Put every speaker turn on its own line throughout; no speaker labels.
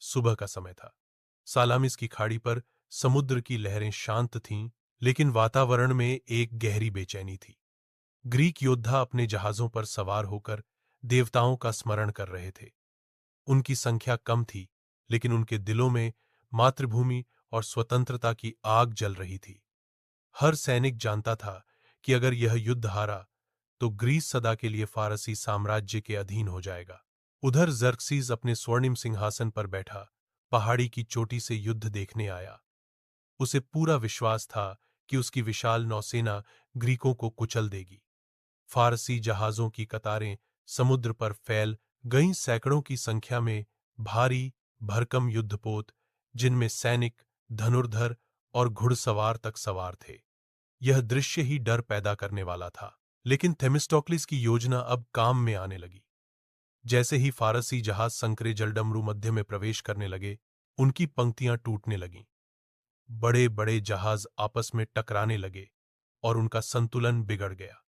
सुबह का समय था। सालामिस की खाड़ी पर समुद्र की लहरें शांत थीं, लेकिन वातावरण में एक गहरी बेचैनी थी। ग्रीक योद्धा अपने जहाजों पर सवार होकर देवताओं का स्मरण कर रहे थे। उनकी संख्या कम थी, लेकिन उनके दिलों में मातृभूमि और स्वतंत्रता की आग जल रही थी। हर सैनिक जानता था कि अगर यह युद्ध हारा, तो ग्रीस सदा के लिए फारसी साम्राज्य के अधीन हो जाएगा। उधर जर्क्सीज अपने स्वर्णिम सिंहासन पर बैठा पहाड़ी की चोटी से युद्ध देखने आया। उसे पूरा विश्वास था कि उसकी विशाल नौसेना ग्रीकों को कुचल देगी। फारसी जहाजों की कतारें समुद्र पर फैल गईं, सैकड़ों की संख्या में भारी भरकम युद्धपोत, जिनमें सैनिक, धनुर्धर और घुड़सवार तक सवार थे। यह दृश्य ही डर पैदा करने वाला था। लेकिन थेमिस्टोक्लिस की योजना अब काम में आने लगी। जैसे ही फारसी जहाज संकरे जलडमरू मध्य में प्रवेश करने लगे, उनकी पंक्तियां टूटने लगीं। बड़े बड़े जहाज आपस में टकराने लगे और उनका संतुलन बिगड़ गया।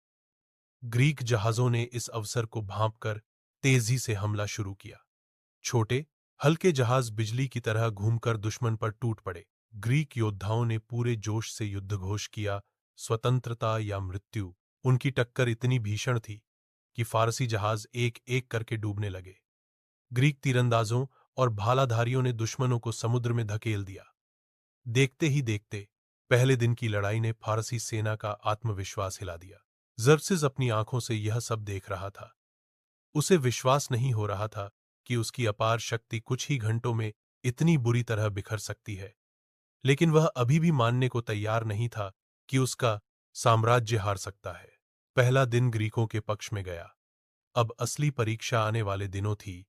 ग्रीक जहाजों ने इस अवसर को भांपकर तेजी से हमला शुरू किया। छोटे, हल्के जहाज बिजली की तरह घूमकर दुश्मन पर टूट पड़े। ग्रीक योद्धाओं ने पूरे जोश से युद्ध घोष किया, स्वतंत्रता या मृत्यु। उनकी टक्कर इतनी भीषण थी कि फारसी जहाज एक एक करके डूबने लगे। ग्रीक तीरंदाजों और भालाधारियों ने दुश्मनों को समुद्र में धकेल दिया। देखते ही देखते पहले दिन की लड़ाई ने फारसी सेना का आत्मविश्वास हिला दिया। जर्सिस अपनी आंखों से यह सब देख रहा था। उसे विश्वास नहीं हो रहा था कि उसकी अपार शक्ति कुछ ही घंटों में इतनी बुरी तरह बिखर सकती है। लेकिन वह अभी भी मानने को तैयार नहीं था कि उसका साम्राज्य हार सकता है। पहला दिन ग्रीकों के पक्ष में गया। अब असली परीक्षा आने वाले दिनों थी।